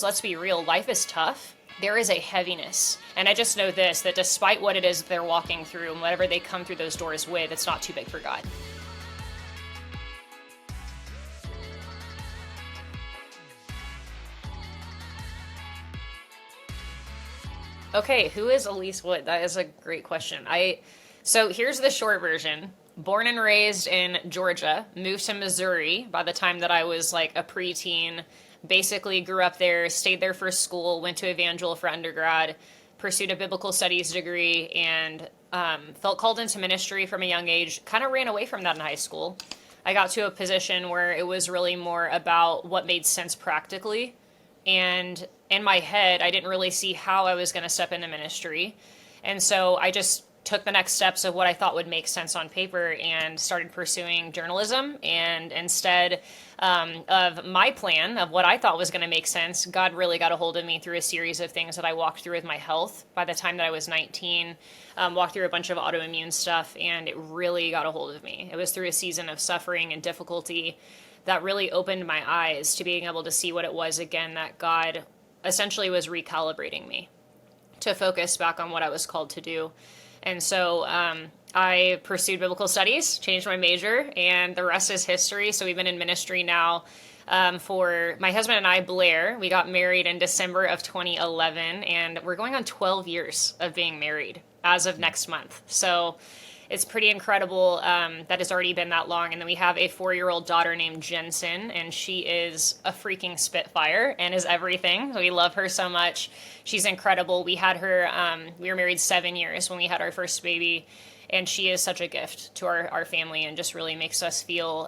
Let's be real, life is tough. There is a heaviness. And I just know this, that despite what it is they're walking through and whatever they come through those doors with, it's not too big for God. Okay, who is Elise Wood? That is a great question. So here's the short version. Born and raised in Georgia, moved to Missouri by the time that I was like a preteen. Basically grew up there, stayed there for school, went to Evangel for undergrad, pursued a biblical studies degree, and felt called into ministry from a young age. Kind of ran away from that in high school. I got to a position where it was really more about what made sense practically. And in my head, I didn't really see how I was going to step into ministry. And so I just took the next steps of what I thought would make sense on paper and started pursuing journalism. And instead of my plan of what I thought was going to make sense, God really got a hold of me through a series of things that I walked through with my health. By the time that I was 19, walked through a bunch of autoimmune stuff, and it really got a hold of me. It was through a season of suffering and difficulty that really opened my eyes to being able to see what it was again that God essentially was recalibrating me to focus back on what I was called to do. And so I pursued biblical studies, changed my major, and the rest is history. So we've been in ministry now for my husband and I, Blare. We got married in December of 2011, and we're going on 12 years of being married as of next month. So it's pretty incredible that it's already been that long. And then we have a 4-year-old daughter named Jensen, and she is a freaking spitfire and is everything. We love her so much. She's incredible. We had her, we were married 7 years when we had our first baby, and she is such a gift to our family and just really makes us feel,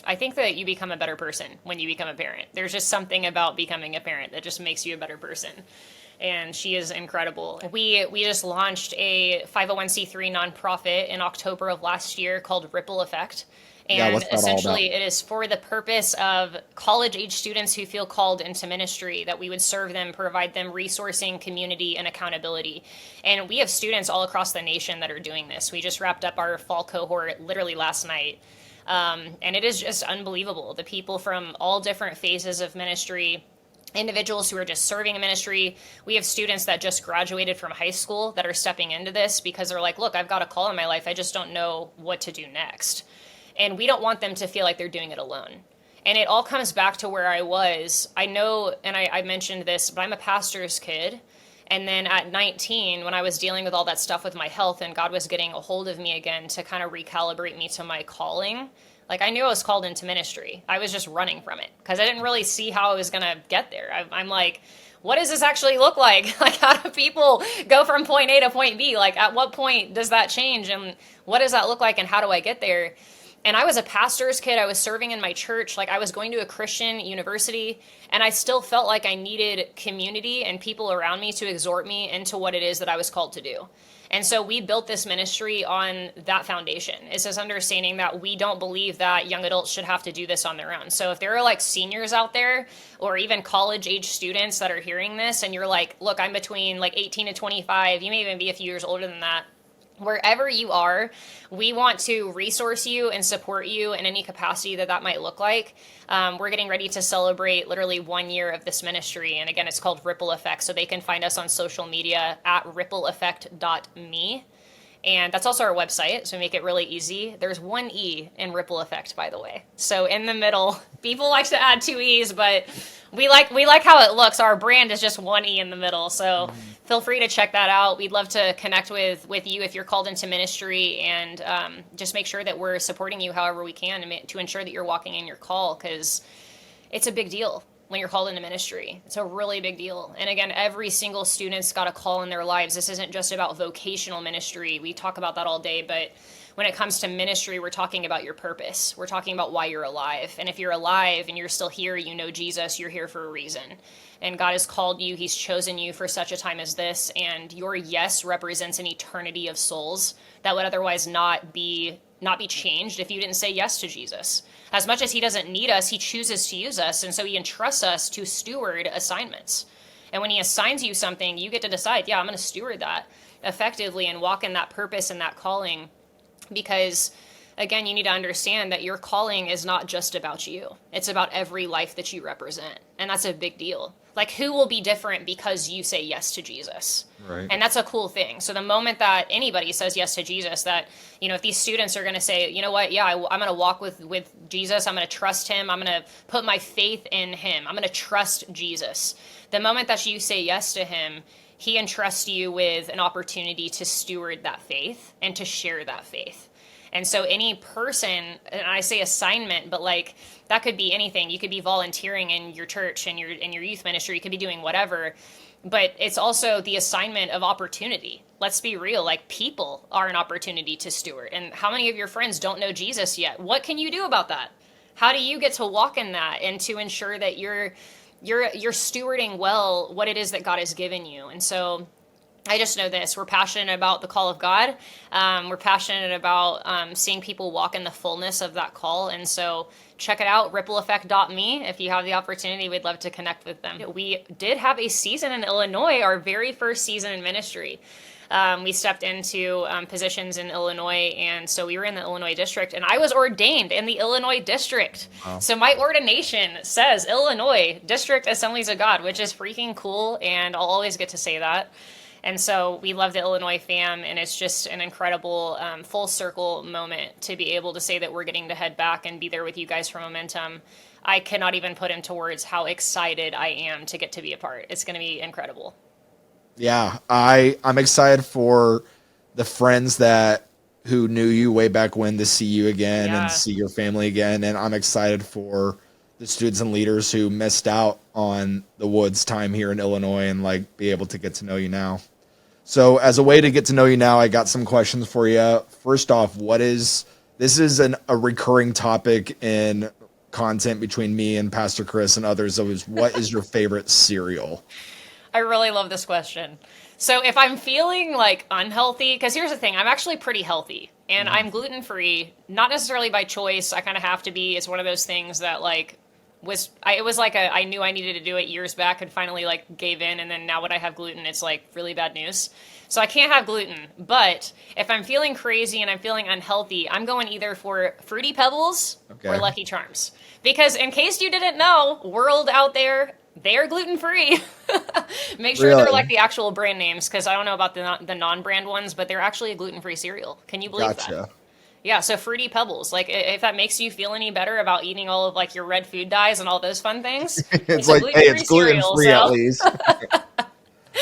I think that you become a better person when you become a parent. There's just something about becoming a parent that just makes you a better person. And she is incredible. We just launched a 501c3 nonprofit in October of last year called Ripple Effect. And What's that all about? essentially it is for the purpose of college-age students who feel called into ministry, that we would serve them, provide them resourcing, community, and accountability. And we have students all across the nation that are doing this. We just wrapped up our fall cohort literally last night. And it is just unbelievable. The people from all different phases of ministry, individuals who are just serving in ministry. We have students that just graduated from high school that are stepping into this because they're like, look, I've got a call in my life. I just don't know what to do next. And we don't want them to feel like they're doing it alone. And it all comes back to where I was. I know, and I mentioned this, but I'm a pastor's kid. And then at 19, when I was dealing with all that stuff with my health and God was getting a hold of me again to kind of recalibrate me to my calling, like I knew I was called into ministry. I was just running from it because I didn't really see how I was going to get there. I'm like, what does this actually look like? Like, how do people go from point A to point B? Like, at what point does that change? And what does that look like? And how do I get there? And I was a pastor's kid. I was serving in my church. Like, I was going to a Christian university, and I still felt like I needed community and people around me to exhort me into what it is that I was called to do. And so we built this ministry on that foundation. It's this understanding that we don't believe that young adults should have to do this on their own. So if there are like seniors out there or even college age students that are hearing this and you're like, look, I'm between like 18 to 25, you may even be a few years older than that. Wherever you are, we want to resource you and support you in any capacity that might look like. We're getting ready to celebrate literally 1 year of this ministry. And again, it's called Ripple Effect. So they can find us on social media at rippleeffect.me. And that's also our website, so make it really easy. There's one E in Ripple Effect, by the way. So in the middle, people like to add two E's, but we like how it looks. Our brand is just one E in the middle. So feel free to check that out. We'd love to connect with you if you're called into ministry, and just make sure that we're supporting you however we can to ensure that you're walking in your call, because it's a big deal when you're called into ministry. It's a really big deal. And again, every single student's got a call in their lives. This isn't just about vocational ministry. We talk about that all day, but when it comes to ministry, we're talking about your purpose. We're talking about why you're alive. And if you're alive and you're still here, you know Jesus, you're here for a reason. And God has called you. He's chosen you for such a time as this. And your yes represents an eternity of souls that would otherwise not be changed if you didn't say yes to Jesus. As much as he doesn't need us, he chooses to use us. And so he entrusts us to steward assignments. And when he assigns you something, you get to decide, yeah, I'm going to steward that effectively and walk in that purpose and that calling. Because again, you need to understand that your calling is not just about you. It's about every life that you represent. And that's a big deal. Like, who will be different because you say yes to Jesus? Right. And that's a cool thing. So the moment that anybody says yes to Jesus, that, if these students are going to say, you know what, yeah, I'm going to walk with Jesus, I'm going to trust him, I'm going to put my faith in him, I'm going to trust Jesus. The moment that you say yes to him, he entrusts you with an opportunity to steward that faith and to share that faith. And so any person, and I say assignment, but like that could be anything. You could be volunteering in your church and your youth ministry. You could be doing whatever. But it's also the assignment of opportunity. Let's be real. Like, people are an opportunity to steward. And how many of your friends don't know Jesus yet? What can you do about that? How do you get to walk in that and to ensure that you're stewarding well what it is that God has given you? And so I just know this. We're passionate about the call of God. We're passionate about seeing people walk in the fullness of that call. And so check it out, rippleeffect.me. If you have the opportunity, we'd love to connect with them. We did have a season in Illinois, our very first season in ministry. We stepped into positions in Illinois, and so we were in the Illinois district, and I was ordained in the Illinois district. Wow. So my ordination says Illinois District Assemblies of God, which is freaking cool, and I'll always get to say that. And so we love the Illinois fam, and it's just an incredible full circle moment to be able to say that we're getting to head back and be there with you guys for Momentum. I cannot even put into words how excited I am to get to be a part. It's going to be incredible. Yeah, I'm excited for the friends who knew you way back when to see you again and see your family again. And I'm excited for the students and leaders who missed out on the Woods time here in Illinois and like be able to get to know you now. So as a way to get to know you now, I got some questions for you. First off, this is a recurring topic in content between me and Pastor Chris and others. What is your favorite cereal? I really love this question. So if I'm feeling like unhealthy, because here's the thing, I'm actually pretty healthy and I'm gluten-free, not necessarily by choice. I kind of have to be. It's one of those things that like it was like I knew I needed to do it years back and finally like gave in. And then now when I have gluten, it's like really bad news. So I can't have gluten. But if I'm feeling crazy and I'm feeling unhealthy, I'm going either for Fruity Pebbles or Lucky Charms. Because in case you didn't know, world out there, they're gluten-free. Make sure they're like the actual brand names, because I don't know about the non-brand ones, but they're actually a gluten-free cereal. Can you believe that? Yeah, so Fruity Pebbles. Like, if that makes you feel any better about eating all of like your red food dyes and all those fun things, it's like, hey, it's gluten-free at least.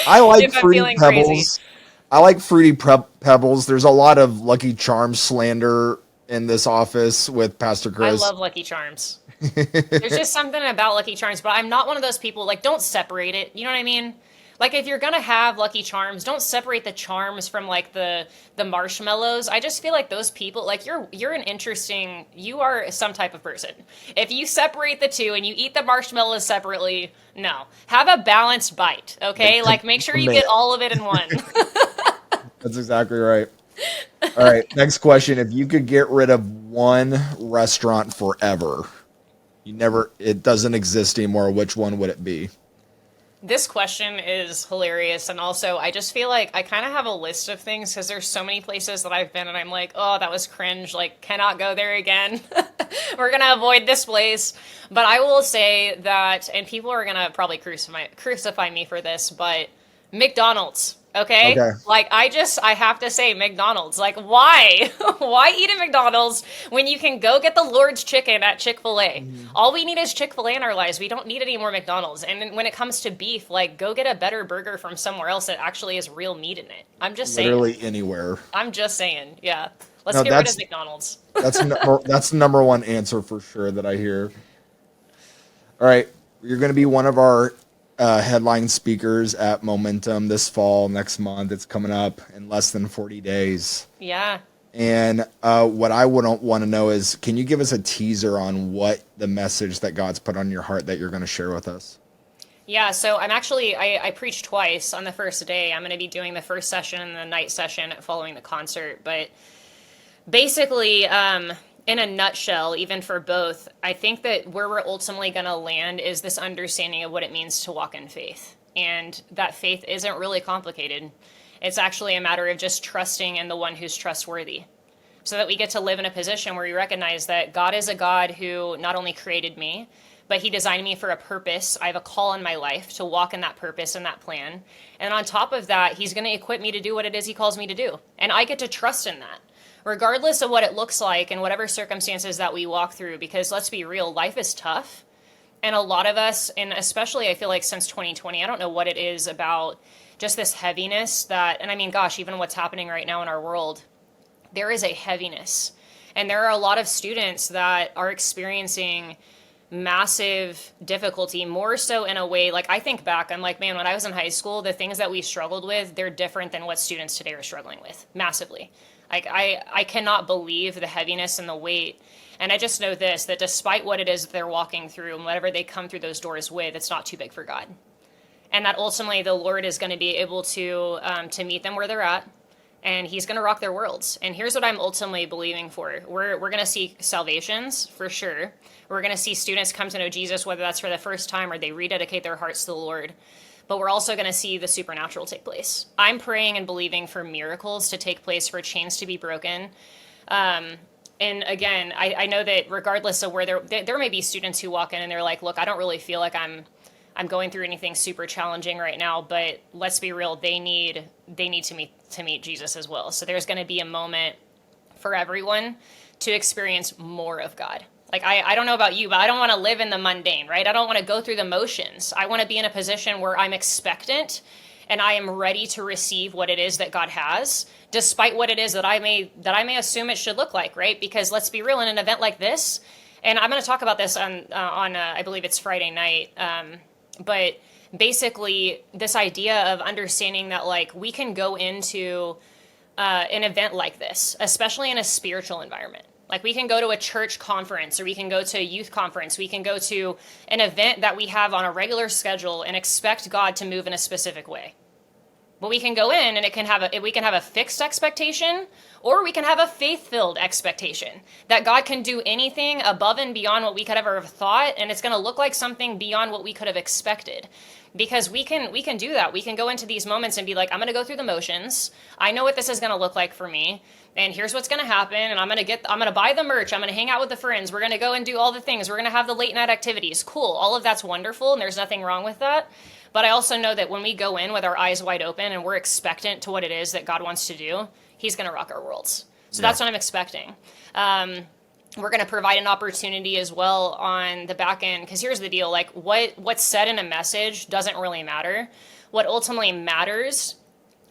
I like Fruity Pebbles. Crazy. I like Fruity Pebbles. There's a lot of Lucky Charms slander in this office with Pastor Chris. I love Lucky Charms. There's just something about Lucky Charms, but I'm not one of those people, like, don't separate it. You know what I mean? Like, if you're going to have Lucky Charms, don't separate the charms from, like, the marshmallows. I just feel like those people, like, you are some type of person. If you separate the two and you eat the marshmallows separately, no. Have a balanced bite, okay? Like, make sure you get all of it in one. That's exactly right. All right, next question. If you could get rid of one restaurant forever, it doesn't exist anymore, which one would it be? This question is hilarious, and also I just feel like I kind of have a list of things because there's so many places that I've been and I'm like, oh, that was cringe, like, cannot go there again. We're going to avoid this place. But I will say that, and people are going to probably crucify me for this, but McDonald's. Okay? Like, I have to say McDonald's. Like, why? Why eat at McDonald's when you can go get the Lord's chicken at Chick-fil-A? All we need is Chick-fil-A in our lives. We don't need any more McDonald's. And when it comes to beef, like, go get a better burger from somewhere else that actually has real meat in it. I'm just saying. Literally anywhere. I'm just saying. Yeah. Let's get rid of McDonald's. That's the number one answer for sure that I hear. All right. You're going to be one of our headline speakers at Momentum this fall, next month. It's coming up in less than 40 days. Yeah. And what I would want to know is, can you give us a teaser on what the message that God's put on your heart that you're going to share with us? Yeah, so I preached twice on the first day. I'm going to be doing the first session and the night session following the concert. But basically, in a nutshell, even for both, I think that where we're ultimately going to land is this understanding of what it means to walk in faith. And that faith isn't really complicated. It's actually a matter of just trusting in the one who's trustworthy. So that we get to live in a position where we recognize that God is a God who not only created me, but he designed me for a purpose. I have a call in my life to walk in that purpose and that plan. And on top of that, he's going to equip me to do what it is he calls me to do. And I get to trust in that, regardless of what it looks like and whatever circumstances that we walk through. Because let's be real, life is tough. And a lot of us, and especially I feel like since 2020, I don't know what it is about just this heaviness that, and I mean, gosh, even what's happening right now in our world, there is a heaviness. And there are a lot of students that are experiencing massive difficulty, more so in a way, like I think back, I'm like, man, when I was in high school, the things that we struggled with, they're different than what students today are struggling with, massively. Like I cannot believe the heaviness and the weight. And I just know this, that despite what it is that they're walking through and whatever they come through those doors with, it's not too big for God. And that ultimately the Lord is going to be able to meet them where they're at, and he's going to rock their worlds. And here's what I'm ultimately believing for. We're going to see salvations, for sure. We're going to see students come to know Jesus, whether that's for the first time or they rededicate their hearts to the Lord. But we're also going to see the supernatural take place. I'm praying and believing for miracles to take place, for chains to be broken. And again, I know that regardless of where there may be students who walk in and they're like, look, I don't really feel like I'm going through anything super challenging right now, but let's be real, they need to meet Jesus as well. So there's going to be a moment for everyone to experience more of God. Like, I don't know about you, but I don't want to live in the mundane, right? I don't want to go through the motions. I want to be in a position where I'm expectant and I am ready to receive what it is that God has, despite what it is that I may assume it should look like, right? Because let's be real, in an event like this, and I'm going to talk about this on I believe it's Friday night, but basically this idea of understanding that, like, we can go into an event like this, especially in a spiritual environment. Like, we can go to a church conference, or we can go to a youth conference. We can go to an event that we have on a regular schedule and expect God to move in a specific way. But we can go in and we can have a fixed expectation, or we can have a faith-filled expectation that God can do anything above and beyond what we could ever have thought, and it's going to look like something beyond what we could have expected. Because we can do that. We can go into these moments and be like, I'm going to go through the motions. I know what this is going to look like for me, and here's what's going to happen. And I'm going to buy the merch. I'm going to hang out with the friends. We're going to go and do all the things. We're going to have the late night activities. Cool. All of that's wonderful, and there's nothing wrong with that. But I also know that when we go in with our eyes wide open and we're expectant to what it is that God wants to do, he's going to rock our worlds. So that's what I'm expecting. We're going to provide an opportunity as well on the back end, because here's the deal, like what's said in a message doesn't really matter. What ultimately matters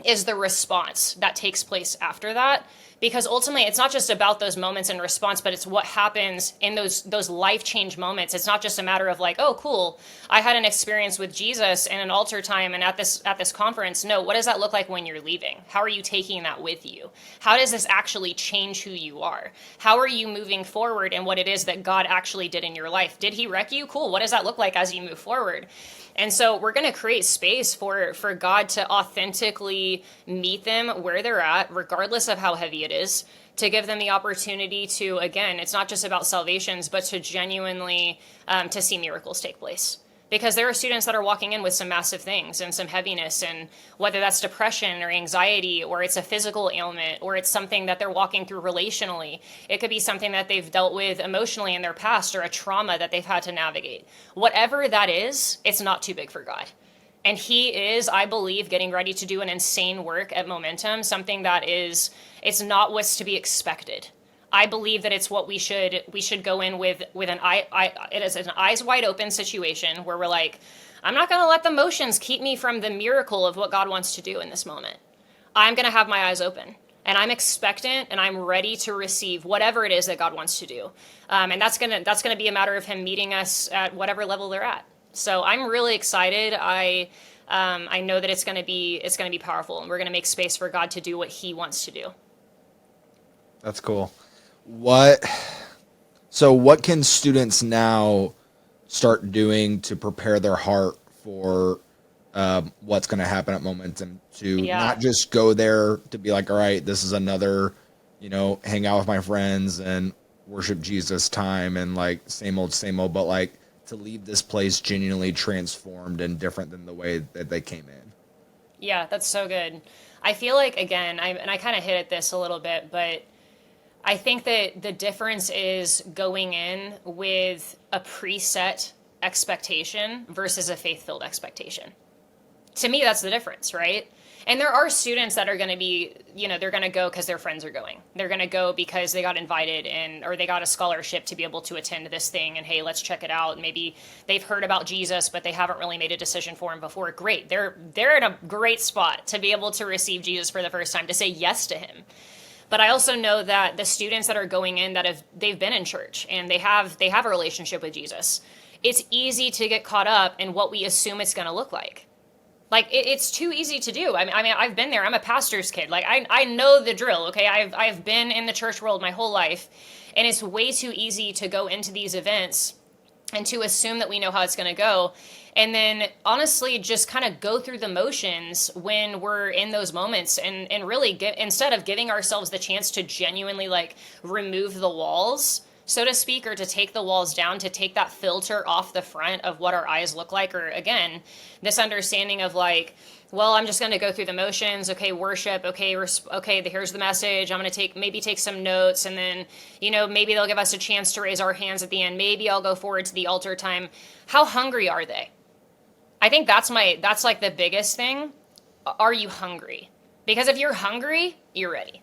is the response that takes place after that, because ultimately it's not just about those moments in response, but it's what happens in those life change moments. It's not just a matter of like, oh, cool, I had an experience with Jesus in an altar time and at this conference. No, what does that look like when you're leaving? How are you taking that with you? How does this actually change who you are? How are you moving forward in what it is that God actually did in your life? Did he wreck you? Cool. What does that look like as you move forward? And so we're going to create space for God to authentically meet them where they're at, regardless of how heavy it is, to give them the opportunity to, again, it's not just about salvations, but to genuinely to see miracles take place. Because there are students that are walking in with some massive things and some heaviness, and whether that's depression or anxiety, or it's a physical ailment, or it's something that they're walking through relationally. It could be something that they've dealt with emotionally in their past, or a trauma that they've had to navigate. Whatever that is, it's not too big for God. And he is, I believe, getting ready to do an insane work at Momentum, something that it's not what's to be expected. I believe that it's what we should go in with it is an eyes wide open situation where we're like, I'm not going to let the motions keep me from the miracle of what God wants to do in this moment. I'm going to have my eyes open, and I'm expectant, and I'm ready to receive whatever it is that God wants to do. And that's going to be a matter of him meeting us at whatever level they're at. So I'm really excited. I know that it's going to be powerful, and we're going to make space for God to do what he wants to do. That's cool. What can students now start doing to prepare their heart for what's going to happen at Momentum, to not just go there to be like, all right, this is another, hang out with my friends and worship Jesus time and like same old, but like to leave this place genuinely transformed and different than the way that they came in? Yeah, that's so good. I feel like, again, I kind of hit at this a little bit, but I think that the difference is going in with a preset expectation versus a faith-filled expectation. To me, that's the difference, right? And there are students that are going to be, they're going to go because their friends are going. They're going to go because they got invited or they got a scholarship to be able to attend this thing. And hey, let's check it out. And maybe they've heard about Jesus, but they haven't really made a decision for him before. Great. They're in a great spot to be able to receive Jesus for the first time, to say yes to him. But I also know that the students that are going in they've been in church and they have a relationship with Jesus. It's easy to get caught up in what we assume it's going to look like. Like, it's too easy to do. I mean, I've been there. I'm a pastor's kid. Like, I know the drill, okay? I've been in the church world my whole life, and it's way too easy to go into these events and to assume that we know how it's going to go, and then honestly just kind of go through the motions when we're in those moments, and really instead of giving ourselves the chance to genuinely, like, remove the walls, so to speak, or to take the walls down, to take that filter off the front of what our eyes look like, or again, this understanding of like, well, I'm just going to go through the motions. Okay, worship. Okay, here's the message. I'm going to maybe take some notes, and then, maybe they'll give us a chance to raise our hands at the end. Maybe I'll go forward to the altar time. How hungry are they? I think that's like the biggest thing. Are you hungry? Because if you're hungry, you're ready.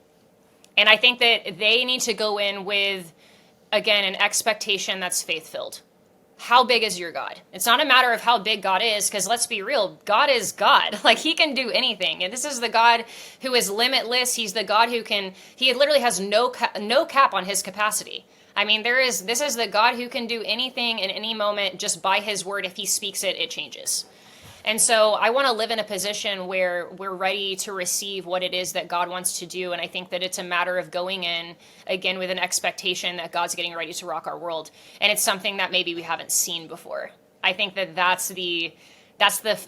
And I think that they need to go in with, again, an expectation that's faith-filled. How big is your God? It's not a matter of how big God is, because let's be real, God is God. Like, he can do anything. And this is the God who is limitless. He's the God he literally has no cap on his capacity. I mean, this is the God who can do anything in any moment just by his word. If he speaks it, it changes. And so I want to live in a position where we're ready to receive what it is that God wants to do. And I think that it's a matter of going in, again, with an expectation that God's getting ready to rock our world. And it's something that maybe we haven't seen before. I think that that's the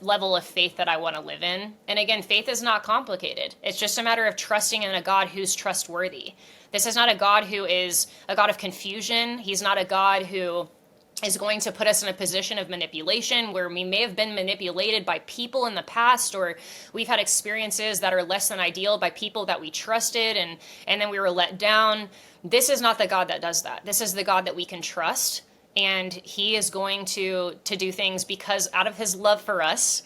level of faith that I want to live in. And again, faith is not complicated. It's just a matter of trusting in a God who's trustworthy. This is not a God who is a God of confusion. He's not a God who is going to put us in a position of manipulation where we may have been manipulated by people in the past, or we've had experiences that are less than ideal by people that we trusted, and then we were let down. This is not the God that does that. This is the God that we can trust, and he is going to do things because out of his love for us.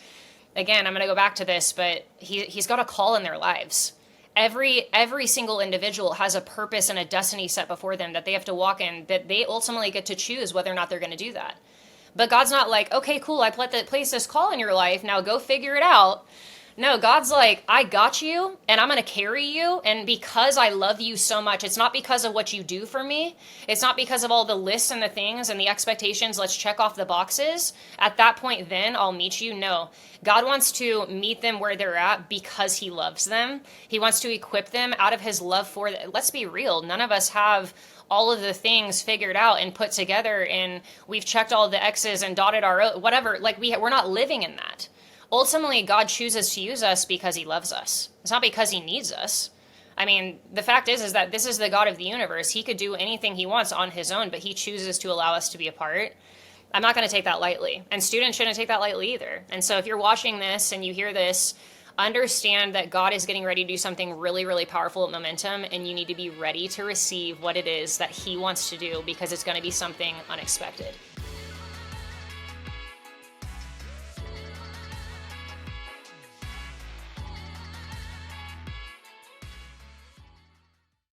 Again, I'm going to go back to this, but he's got a call in their lives. Every single individual has a purpose and a destiny set before them that they have to walk in, that they ultimately get to choose whether or not they're going to do that. But God's not like, okay, cool, I placed this call in your life, now go figure it out. No, God's like, I got you, and I'm going to carry you, and because I love you so much, it's not because of what you do for me, it's not because of all the lists and the things and the expectations, let's check off the boxes. At that point, then, I'll meet you. No, God wants to meet them where they're at because he loves them. He wants to equip them out of his love for them. Let's be real, none of us have all of the things figured out and put together, and we've checked all the X's and dotted our O, whatever, like we're not living in that. Ultimately, God chooses to use us because he loves us. It's not because he needs us. I mean, the fact is that this is the God of the universe. He could do anything he wants on his own, but he chooses to allow us to be a part. I'm not going to take that lightly. And students shouldn't take that lightly either. And so if you're watching this and you hear this, understand that God is getting ready to do something really, really powerful at Momentum, and you need to be ready to receive what it is that he wants to do, because it's going to be something unexpected.